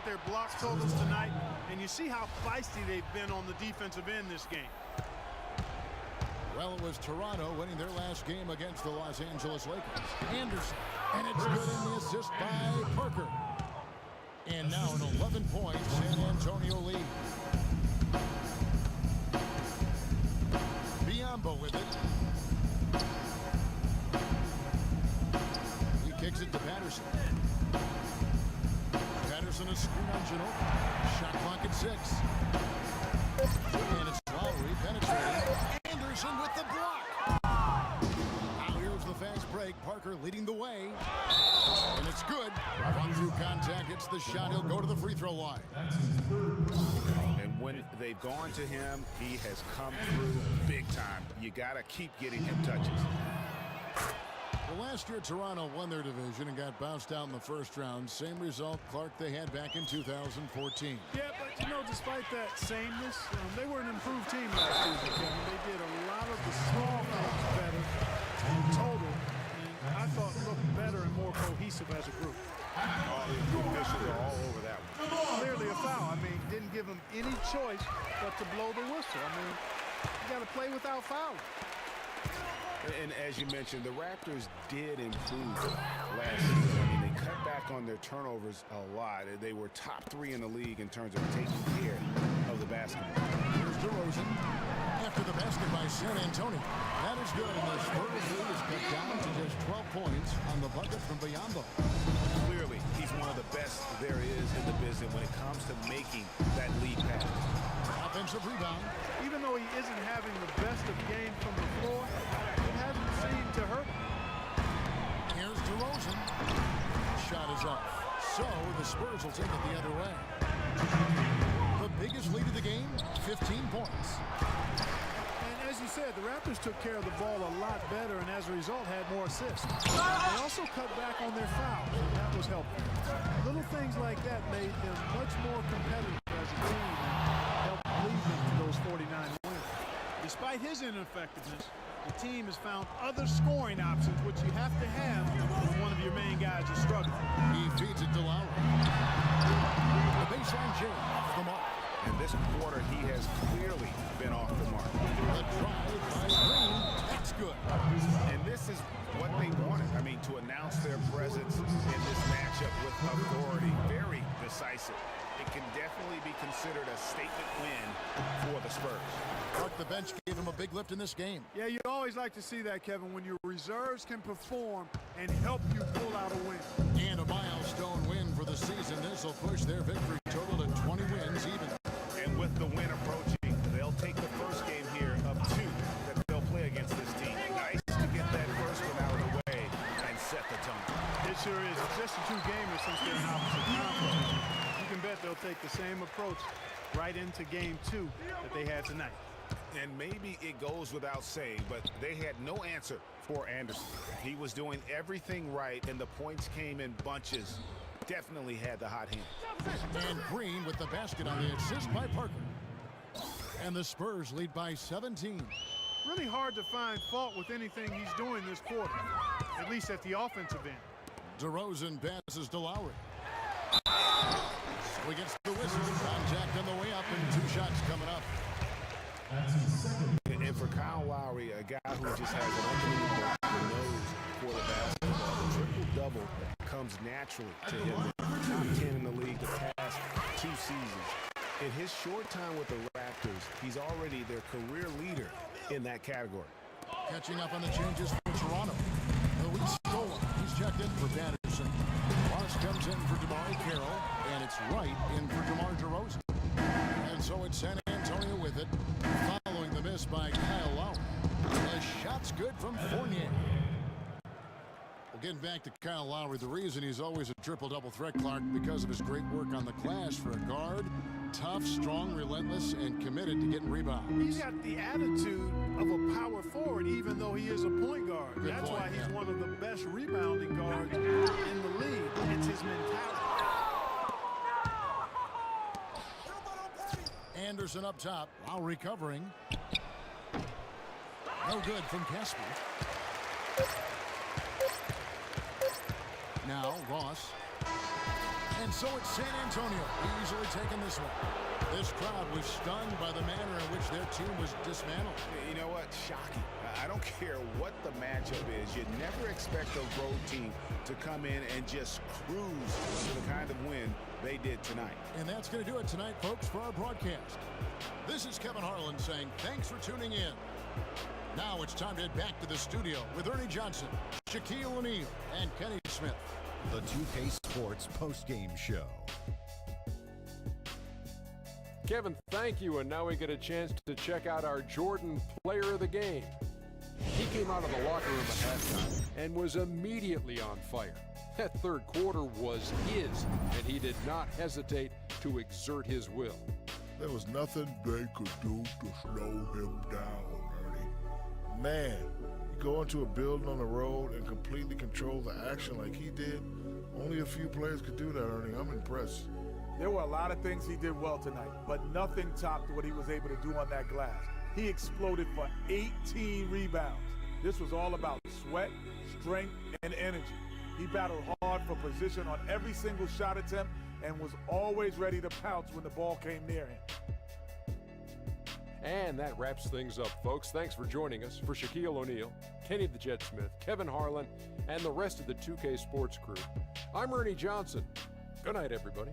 their block totals tonight, and you see how feisty they've been on the defensive end this game. Well, it was Toronto winning their last game against the Los Angeles Lakers. Anderson, and it's good in the assist by Parker. And now an 11-point San Antonio lead. Biyombo with it. He kicks it to Patterson. Patterson a screen on Ginobili. Shot clock at 6. And it's Lowry penetrating. Anderson with the block. Now here's the fast break. Parker leading the way. And it's good. Run through contact. Hits the shot. He'll go to the free throw line. And when they've gone to him, he has come through big time. You got to keep getting him touches. Well, last year, Toronto won their division and got bounced out in the first round. Same result, Clark, they had back in 2014. Yeah, but, you know, despite that sameness, they were an improved team last season, Kevin. They did a lot of the small things better in total, and I thought looked better and more cohesive as a group. All the officials are all over that one. Clearly a foul. I mean, didn't give them any choice but to blow the whistle. I mean, you got to play without fouling. And as you mentioned, the Raptors did improve last season. I mean, they cut back on their turnovers a lot. They were top 3 in the league in terms of taking care of the basketball. Here's DeRozan. After the basket by San Antonio. That is good, and the Spurs lead is cut down to just 12 points on the bucket from Biyombo. Clearly, he's one of the best there is in the business when it comes to making that lead pass. Offensive rebound. Even though he isn't having the best of games from the floor, it hasn't seemed to hurt. Here's DeRozan. Shot is off. So the Spurs will take it the other way. The biggest lead of the game, 15 points. And as you said, the Raptors took care of the ball a lot better and as a result had more assists. They also cut back on their fouls, and that was helpful. Little things like that made them much more competitive as a team and helped lead them to those 49 wins. Despite his ineffectiveness, the team has found other scoring options, which you have to have when one of your main guys is struggling. He feeds it to Lowry. The baseline jam off the mark. And this quarter, he has clearly been off the mark. The drive by Green. That's good. And this is what they wanted. I mean, to announce their presence in this matchup with authority. Very decisive. It can definitely be considered a statement win for the Spurs. Clark, the bench gave him a big lift in this game. Yeah, you always like to see that, Kevin, when your reserves can perform and help you pull out a win. And a milestone win for the season. This will push their victory total to 20 wins even. And with the win approaching, they'll take the first game here of 2 that they'll play against this team. Nice to get that first one out of the way and set the tone. It sure is. It's just a 2-gamer since they're in opposite conferences. You can bet they'll take the same approach right into game 2 that they had tonight. And maybe it goes without saying, but they had no answer for Anderson. He was doing everything right, and the points came in bunches. Definitely had the hot hand. And Green with the basket on the assist by Parker. And the Spurs lead by 17. Really hard to find fault with anything he's doing this quarter, at least at the offensive end. DeRozan passes to Lowry. So he gets the whistle. Contact on the way up, and 2 shots coming up. And for Kyle Lowry, a guy who just has an unbelievable nose for the basketball, the triple-double comes naturally to him. Top 10 in the league the past 2 seasons. In his short time with the Raptors, he's already their career leader in that category. Catching up on the changes for Toronto. Luis Scola, he's checked in for Patterson. Ross comes in for DeMar Carroll, and it's Wright in for DeMar DeRozan. And so it's San Antonio with it, following the miss by Kyle Lowry. The shot's good from Fournier. Well, getting back to Kyle Lowry, the reason he's always a triple-double threat, Clark, because of his great work on the glass for a guard. Tough, strong, relentless, and committed to getting rebounds. He's got the attitude of a power forward, even though he is a point guard. Good That's point, why he's yeah. one of the best rebounding guards in the league. It's his mentality. Anderson up top. Lowry covering. No good from Casper. Now Ross. And so it's San Antonio easily taking this one. This crowd was stunned by the manner in which their team was dismantled. You know what? Shocking. I don't care what the matchup is. You never expect a road team to come in and just cruise to the kind of win they did tonight. And that's going to do it tonight, folks, for our broadcast. This is Kevin Harlan saying thanks for tuning in. Now it's time to head back to the studio with Ernie Johnson, Shaquille O'Neal, and Kenny Smith. The 2K Sports postgame show. Kevin, thank you, and now we get a chance to check out our Jordan player of the game. He came out of the locker room at halftime and was immediately on fire. That third quarter was his, and he did not hesitate to exert his will. There was nothing they could do to slow him down, Ernie. Man, you go into a building on the road and completely control the action like he did. Only a few players could do that, Ernie. I'm impressed. There were a lot of things he did well tonight, but nothing topped what he was able to do on that glass. He exploded for 18 rebounds. This was all about sweat, strength, and energy. He battled hard for position on every single shot attempt and was always ready to pounce when the ball came near him. And that wraps things up, folks. Thanks for joining us. For Shaquille O'Neal, Kenny the Jet Smith, Kevin Harlan, and the rest of the 2K Sports crew, I'm Ernie Johnson. Good night, everybody.